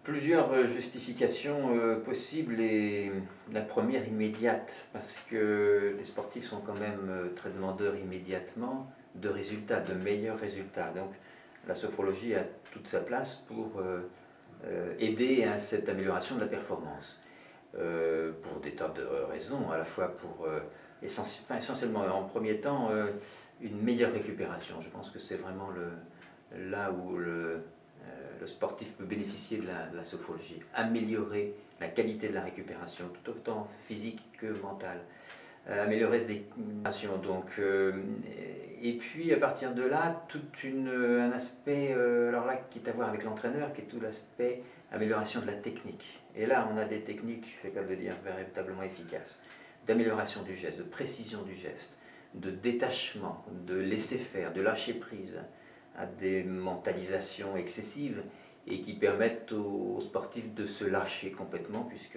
Plusieurs justifications possibles et la première immédiate, parce que les sportifs sont quand même très demandeurs immédiatement de résultats, de meilleurs résultats. Donc la sophrologie a toute sa place pour aider à cette amélioration de la performance, pour des tas de raisons, à la fois pour essentiellement en premier temps une meilleure récupération. Je pense que c'est vraiment là où le sportif peut bénéficier de la sophrologie, améliorer la qualité de la récupération, tout autant physique que mentale, améliorer des récupérations. Donc, et puis à partir de là, tout un aspect, alors là, qui est à voir avec l'entraîneur, qui est tout l'aspect amélioration de la technique. Et là, on a des techniques, c'est le cas de le dire, véritablement efficaces, d'amélioration du geste, de précision du geste, de détachement, de laisser faire, de lâcher prise à des mentalisations excessives et qui permettent aux sportifs de se lâcher complètement, puisque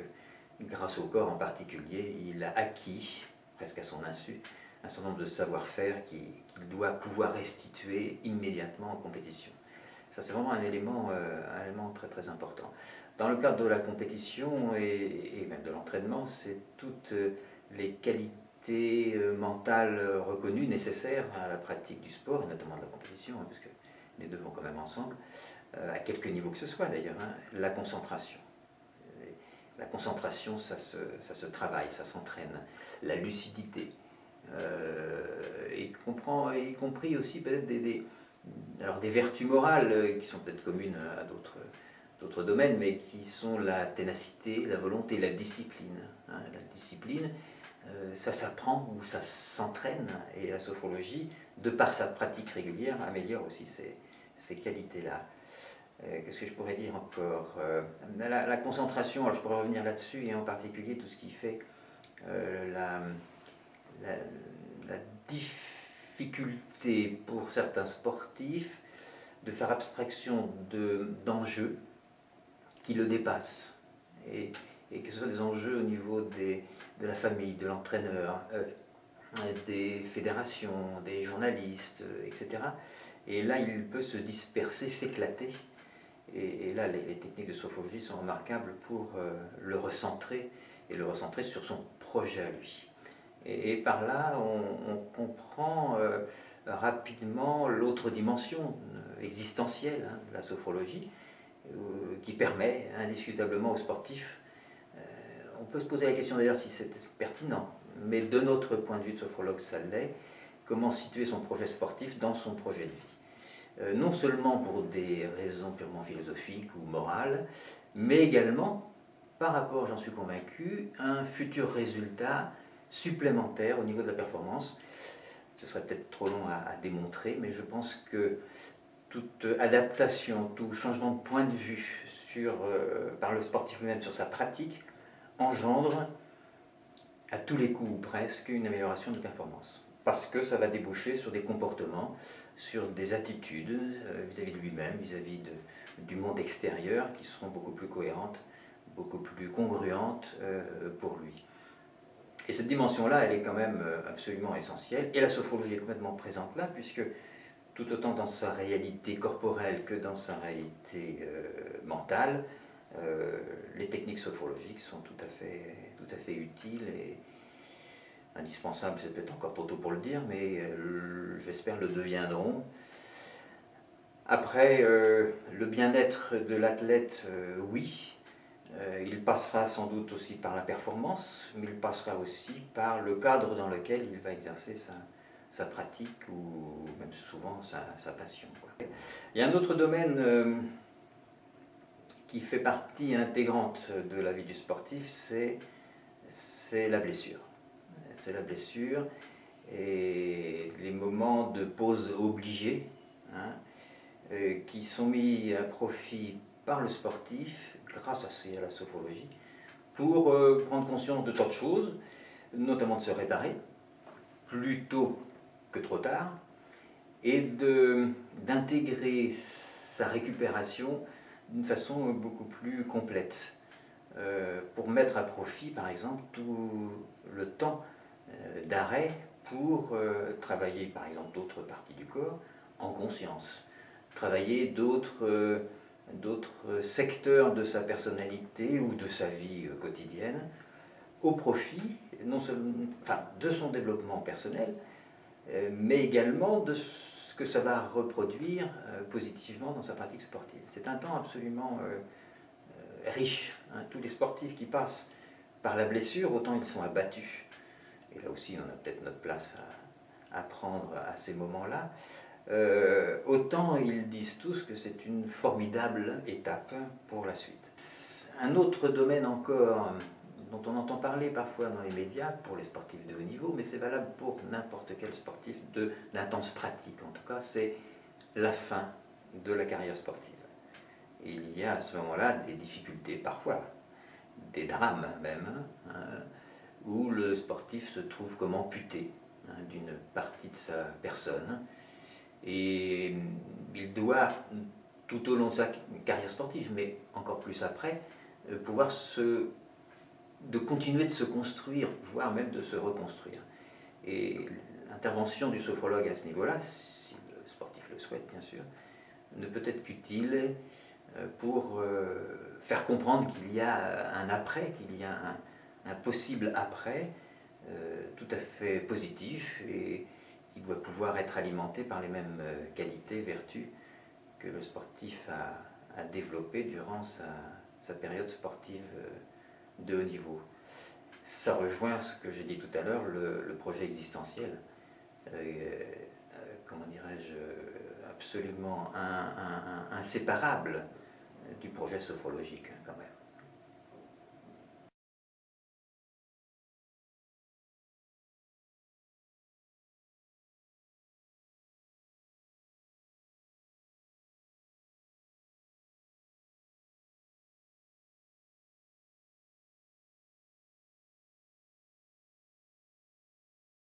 grâce au corps en particulier, il a acquis, presque à son insu, un certain nombre de savoir-faire qu'il doit pouvoir restituer immédiatement en compétition. Ça, c'est vraiment un élément très très important. Dans le cadre de la compétition et même de l'entraînement, c'est toutes les qualités mentales reconnues, nécessaires à la pratique du sport, et notamment de la compétition, hein, parce que les deux vont quand même ensemble, à quelque niveau que ce soit d'ailleurs, hein, la concentration. La concentration, ça se travaille, ça s'entraîne. La lucidité, y compris aussi peut-être des vertus morales qui sont peut-être communes à d'autres domaines, mais qui sont la ténacité, la volonté, la discipline. Hein. La discipline, ça s'apprend ou ça s'entraîne, et la sophrologie, de par sa pratique régulière, améliore aussi ces qualités-là. Qu'est-ce que je pourrais dire encore, la concentration, alors je pourrais revenir là-dessus, et en particulier tout ce qui fait la difficulté pour certains sportifs de faire abstraction d'enjeux qui le dépassent, et que ce soit des enjeux au niveau de la famille, de l'entraîneur, des fédérations, des journalistes, etc. Et là, il peut se disperser, s'éclater. Et là, les techniques de sophrologie sont remarquables pour le recentrer sur son projet à lui. Et par là, on comprend rapidement l'autre dimension existentielle, hein, de la sophrologie, qui permet indiscutablement aux sportifs, on peut se poser la question d'ailleurs si c'est pertinent, mais de notre point de vue de sophrologue, ça l'est, comment situer son projet sportif dans son projet de vie. Non seulement pour des raisons purement philosophiques ou morales, mais également par rapport, j'en suis convaincu, à un futur résultat supplémentaire au niveau de la performance. Ce serait peut-être trop long à démontrer, mais je pense que toute adaptation, tout changement de point de vue par le sportif lui-même sur sa pratique engendre à tous les coups ou presque une amélioration de performance. Parce que ça va déboucher sur des comportements, sur des attitudes vis-à-vis de lui-même, vis-à-vis du monde extérieur, qui seront beaucoup plus cohérentes, beaucoup plus congruentes pour lui. Et cette dimension-là, elle est quand même absolument essentielle. Et la sophrologie est complètement présente là, puisque tout autant dans sa réalité corporelle que dans sa réalité mentale, les techniques sophrologiques sont tout à fait utiles et indispensables. C'est peut-être encore trop tôt pour le dire, mais j'espère le deviendront. Après, le bien-être de l'athlète, oui, il passera sans doute aussi par la performance, mais il passera aussi par le cadre dans lequel il va exercer sa pratique ou même souvent sa passion. Il y a un autre domaine qui fait partie intégrante de la vie du sportif, c'est la blessure. C'est la blessure et les moments de pause obligés, hein, qui sont mis à profit par le sportif grâce à la sophrologie pour prendre conscience de tant de choses, notamment de se réparer plus tôt que trop tard et d'intégrer sa récupération d'une façon beaucoup plus complète, pour mettre à profit par exemple tout le temps d'arrêt pour travailler par exemple d'autres parties du corps en conscience, travailler d'autres d'autres secteurs de sa personnalité ou de sa vie quotidienne, au profit non seulement, enfin, de son développement personnel, mais également de ce que ça va reproduire positivement dans sa pratique sportive. C'est un temps absolument riche. Hein. Tous les sportifs qui passent par la blessure, autant ils sont abattus. Et là aussi, on a peut-être notre place à prendre à ces moments-là. Autant ils disent tous que c'est une formidable étape pour la suite. Un autre domaine encore dont on entend parler parfois dans les médias pour les sportifs de haut niveau, mais c'est valable pour n'importe quel sportif d'intense pratique en tout cas, c'est la fin de la carrière sportive. Et il y a à ce moment-là des difficultés, parfois des drames même, hein, où le sportif se trouve comme amputé d'une partie de sa personne. Et il doit, tout au long de sa carrière sportive, mais encore plus après, pouvoir continuer de se construire, voire même de se reconstruire. Et l'intervention du sophrologue à ce niveau-là, si le sportif le souhaite bien sûr, ne peut être qu'utile pour faire comprendre qu'il y a un après, qu'il y a un possible après tout à fait positif et qui doit pouvoir être alimenté par les mêmes qualités, vertus que le sportif a développées durant sa période sportive de haut niveau. Ça rejoint ce que j'ai dit tout à l'heure, le projet existentiel, comment dirais-je, absolument inséparable du projet sophrologique quand même.